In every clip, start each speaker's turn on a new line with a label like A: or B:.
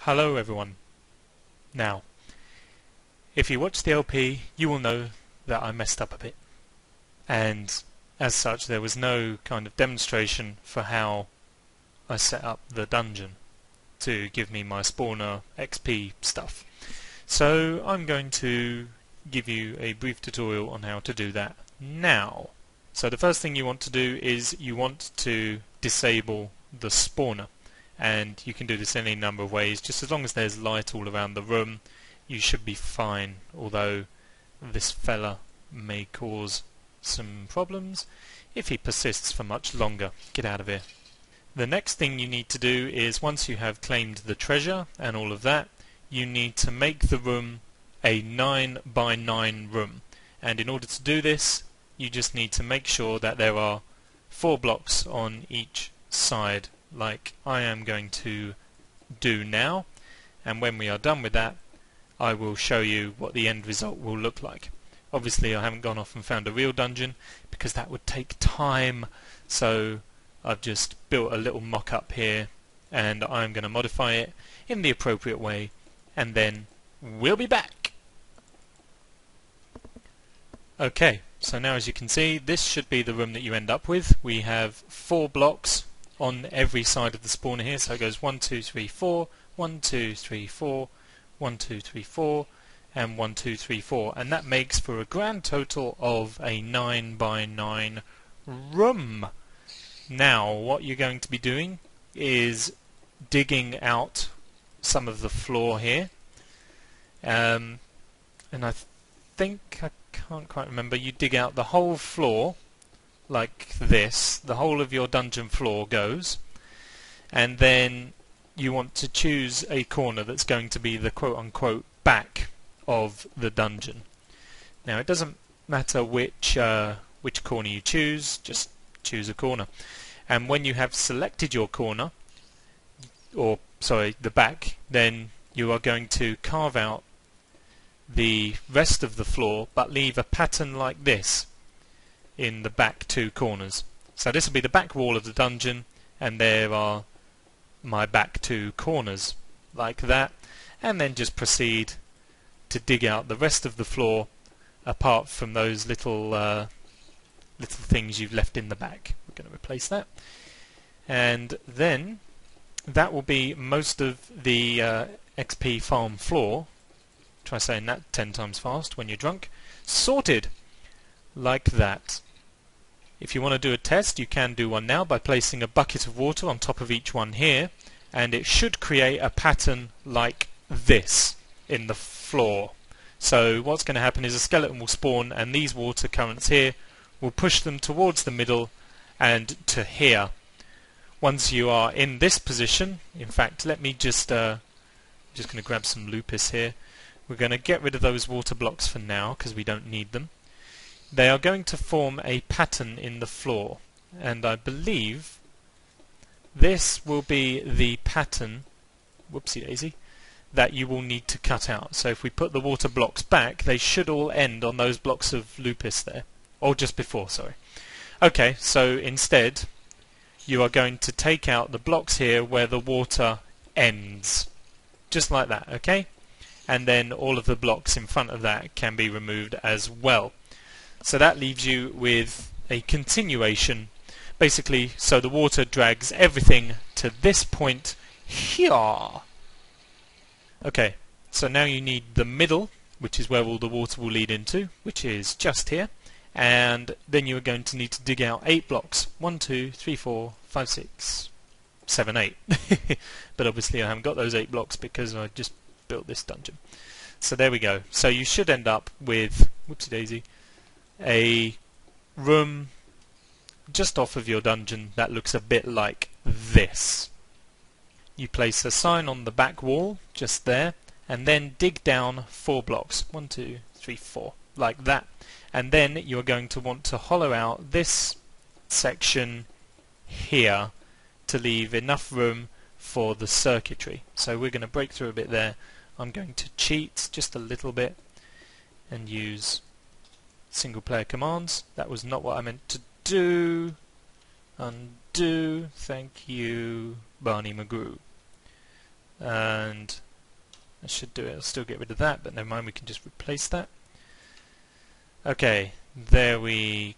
A: Hello everyone. Now, if you watch the LP, you will know that I messed up a bit. And as such, there was no kind of demonstration for how I set up the dungeon to give me my spawner XP stuff. So I'm going to give you a brief tutorial on how to do that now. So the first thing you want to do is you want to disable the spawner. And you can do this any number of ways. Just as long as there's light all around the room, you should be fine, although this fella may cause some problems if he persists for much longer. Get out of here. The next thing you need to do is, once you have claimed the treasure and all of that, you need to make the room a 9 by 9 room. And in order to do this, you just need to make sure that there are 4 blocks on each side, like I am going to do now, and when we are done with that I will show you what the end result will look like. Obviously I haven't gone off and found a real dungeon because that would take time, so I've just built a little mock-up here and I'm going to modify it in the appropriate way, and then we'll be back. Okay, so now as you can see, this should be the room that you end up with. We have 4 blocks on every side of the spawner here, so it goes 1, 2, 3, 4, 1, 2, 3, 4, 1, 2, 3, 4, and 1, 2, 3, 4, and that makes for a grand total of a 9 by 9 room. Now what you're going to be doing is digging out some of the floor here, and I think, I can't quite remember, you dig out the whole floor like this. The whole of your dungeon floor goes, and then you want to choose a corner that's going to be the quote-unquote back of the dungeon. Now it doesn't matter which corner you choose, just choose a corner, and when you have selected your corner, or sorry, the back, then you are going to carve out the rest of the floor but leave a pattern like this in the back 2 corners. So this will be the back wall of the dungeon, and there are my back 2 corners like that, and then just proceed to dig out the rest of the floor apart from those little things you've left in the back. We're going to replace that, and then that will be most of the XP farm floor. Try saying that 10 times fast when you're drunk. Sorted like that. If you want to do a test, you can do one now by placing a bucket of water on top of each one here, and it should create a pattern like this in the floor. So what's going to happen is a skeleton will spawn, and these water currents here will push them towards the middle and to here. Once you are in this position, in fact, let me just going to grab some lupus here. We're going to get rid of those water blocks for now because we don't need them. They are going to form a pattern in the floor, and I believe this will be the pattern, whoopsie daisy, that you will need to cut out. So if we put the water blocks back, they should all end on those blocks of lupus there, or just before, sorry. Okay, so instead you are going to take out the blocks here where the water ends, just like that, okay? And then all of the blocks in front of that can be removed as well. So that leaves you with a continuation, basically, so the water drags everything to this point here. Okay, so now you need the middle, which is where all the water will lead into, which is just here, and then you are going to need to dig out 8 blocks. 1, 2, 3, 4, 5, 6, 7, 8. But obviously I haven't got those 8 blocks because I just built this dungeon. So there we go. So you should end up with, whoopsie daisy, a room just off of your dungeon that looks a bit like this. You place a sign on the back wall just there, and then dig down 4 blocks. 1, 2, 3, 4, like that. And then you're going to want to hollow out this section here to leave enough room for the circuitry. So we're going to break through a bit there. I'm going to cheat just a little bit and use single player commands. That was not what I meant to do. Undo, thank you, Barney McGrew. and that should do it. I'll still get rid of that, but never mind, we can just replace that. Okay, there we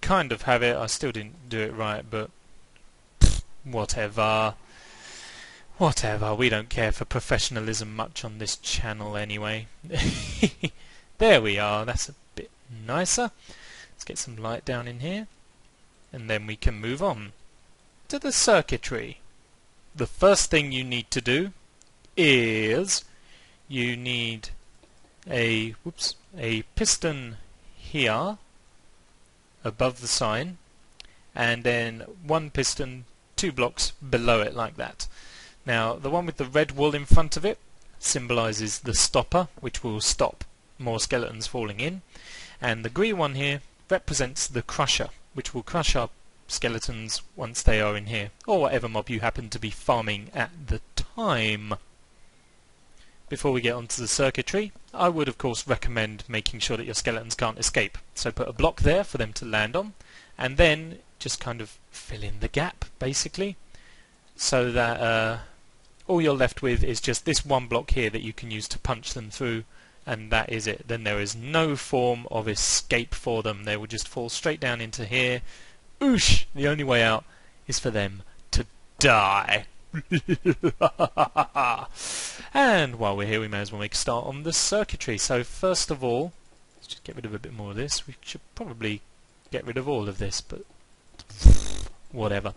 A: kind of have it. I still didn't do it right, but whatever. Whatever, we don't care for professionalism much on this channel anyway. There we are, that's a bit nicer. Let's get some light down in here, and then we can move on to the circuitry. The first thing you need to do is you need a piston here above the sign, and then one piston 2 blocks below it like that. Now the one with the red wool in front of it symbolizes the stopper, which will stop more skeletons falling in, and the green one here represents the crusher, which will crush up skeletons once they are in here, or whatever mob you happen to be farming at the time. Before we get onto the circuitry, I would of course recommend making sure that your skeletons can't escape. So put a block there for them to land on, and then just kind of fill in the gap basically, so that all you're left with is just this one block here that you can use to punch them through, and that is it. Then there is no form of escape for them. They will just fall straight down into here. Oosh! The only way out is for them to die. And while we're here, we may as well make a start on the circuitry. So first of all, let's just get rid of a bit more of this. We should probably get rid of all of this, but whatever.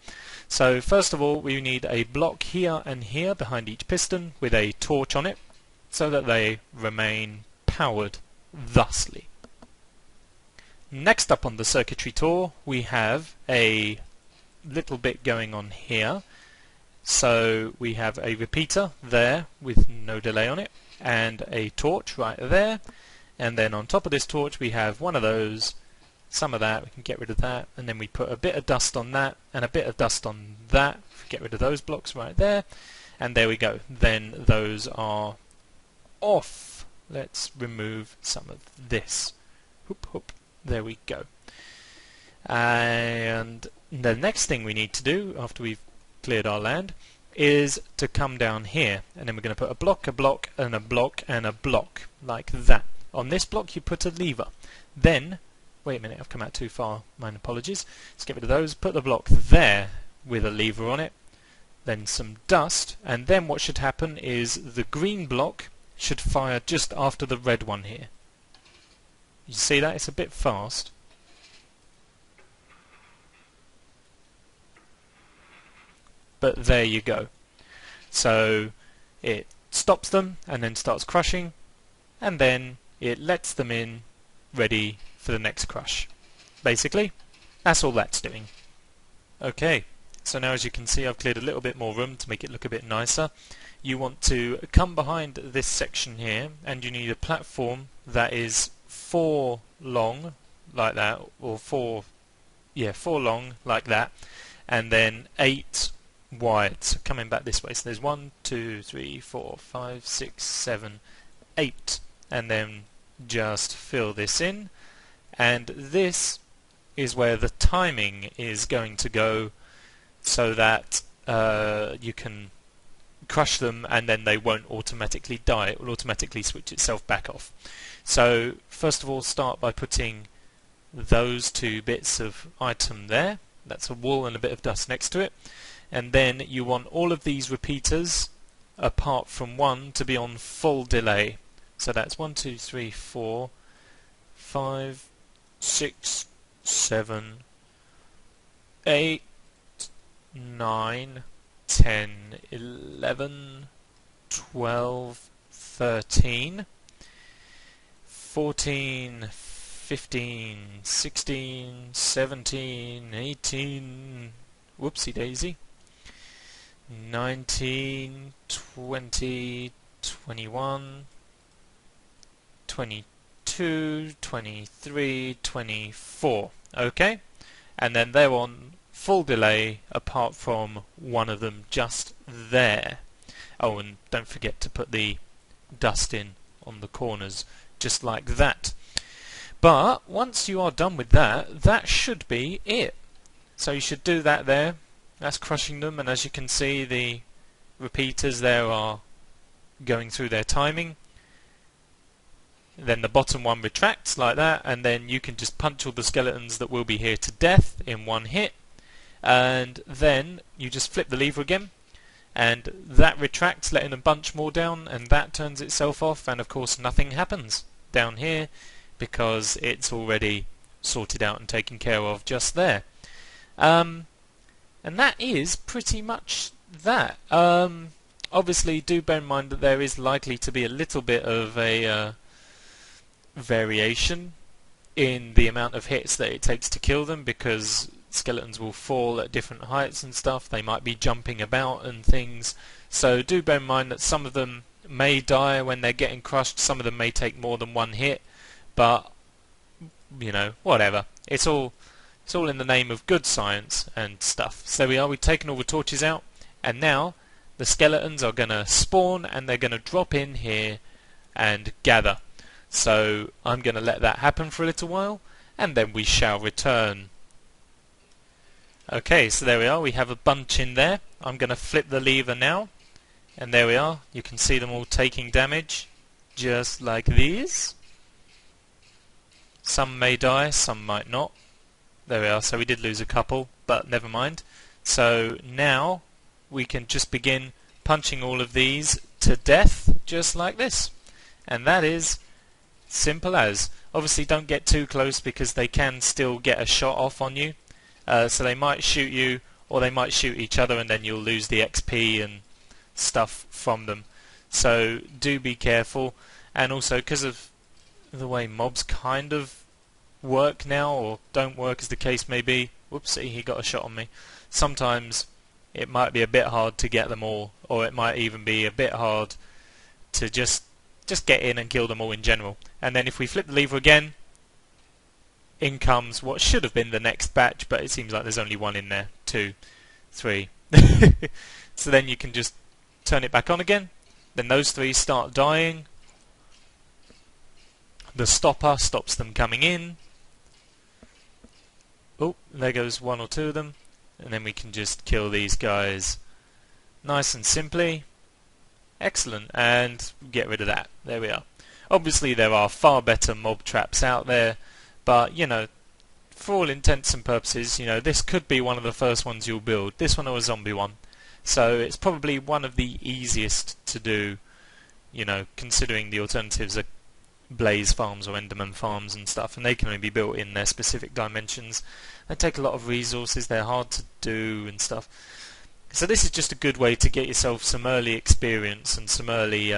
A: So first of all, we need a block here and here behind each piston with a torch on it, so that they remain powered thusly. Next up on the circuitry tour, we have a little bit going on here. So we have a repeater there with no delay on it, and a torch right there, and then on top of this torch we have one of those, some of that, we can get rid of that, and then we put a bit of dust on that, and a bit of dust on that, get rid of those blocks right there, and there we go. Then those are off. Let's remove some of this. Hoop, hoop. There we go. And the next thing we need to do after we've cleared our land is to come down here, and then we're going to put a block, and a block, and a block like that. On this block you put a lever. Then, wait a minute, I've come out too far, my apologies. Let's get rid of those, put the block there with a lever on it, then some dust, and then what should happen is the green block should fire just after the red one here. You see that? It's a bit fast. But there you go. So it stops them and then starts crushing, and then it lets them in ready for the next crush. Basically, that's all that's doing. Okay, so now as you can see I've cleared a little bit more room to make it look a bit nicer. You want to come behind this section here, and you need a platform that is 4 long like that, or 4 long like that, and then 8 wide. So coming back this way, so there's 1, 2, 3, 4, 5, 6, 7, 8, and then just fill this in, and this is where the timing is going to go, so that you can crush them and then they won't automatically die. It will automatically switch itself back off. So first of all, start by putting those 2 bits of item there. That's a wool and a bit of dust next to it, and then you want all of these repeaters apart from one to be on full delay. So that's 1, 2, 3, 4, 5, 6, 7, 8, 9, 10, 11, 12, 13, 14, 15, 16, 17, 18, whoopsie daisy, 19, 20, 21, 22, 23, 24. Okay? And then they're on full delay apart from one of them just there. Oh, and don't forget to put the dust in on the corners just like that. But once you are done with that, that should be it. So you should do that there. That's crushing them, and as you can see, the repeaters there are going through their timing. Then the bottom one retracts like that, and then you can just punch all the skeletons that will be here to death in one hit, and then you just flip the lever again, and that retracts, letting a bunch more down, and that turns itself off, and of course nothing happens down here because it's already sorted out and taken care of just there. And that is pretty much that. Obviously do bear in mind that there is likely to be a little bit of a variation in the amount of hits that it takes to kill them, because skeletons will fall at different heights and stuff. They might be jumping about and things, so do bear in mind that some of them may die when they're getting crushed, some of them may take more than one hit, but you know, whatever. It's all in the name of good science and stuff. So we've taken all the torches out, and now the skeletons are going to spawn and they're going to drop in here and gather. So I'm going to let that happen for a little while, and then we shall return. Okay, so there we are, we have a bunch in there. I'm going to flip the lever now, and there we are. You can see them all taking damage, just like these. Some may die, some might not. There we are, so we did lose a couple, but never mind. So now we can just begin punching all of these to death, just like this. And that is simple as. Obviously don't get too close because they can still get a shot off on you. So they might shoot you, or they might shoot each other, and then you'll lose the XP and stuff from them. So do be careful. And also, because of the way mobs kind of work now, or don't work as the case may be, whoopsie, he got a shot on me, sometimes it might be a bit hard to get them all, or it might even be a bit hard to just get in and kill them all in general. And then if we flip the lever again, in comes what should have been the next batch, but it seems like there's only one in there. 2, 3. So then you can just turn it back on again. Then those 3 start dying. The stopper stops them coming in. Oh, there goes 1 or 2 of them. And then we can just kill these guys nice and simply. Excellent, and get rid of that. There we are. Obviously there are far better mob traps out there, but you know, for all intents and purposes, you know, this could be one of the first ones you'll build. This one or a zombie one. So it's probably one of the easiest to do, you know, considering the alternatives are blaze farms or enderman farms and stuff, and they can only be built in their specific dimensions. They take a lot of resources, they're hard to do and stuff. So this is just a good way to get yourself some early experience and some early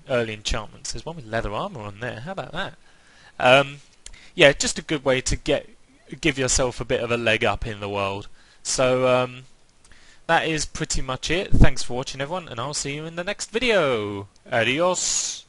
A: enchantments. There's one with leather armor on there. How about that? Yeah, just a good way to give yourself a bit of a leg up in the world. So that is pretty much it. Thanks for watching, everyone, and I'll see you in the next video. Adios.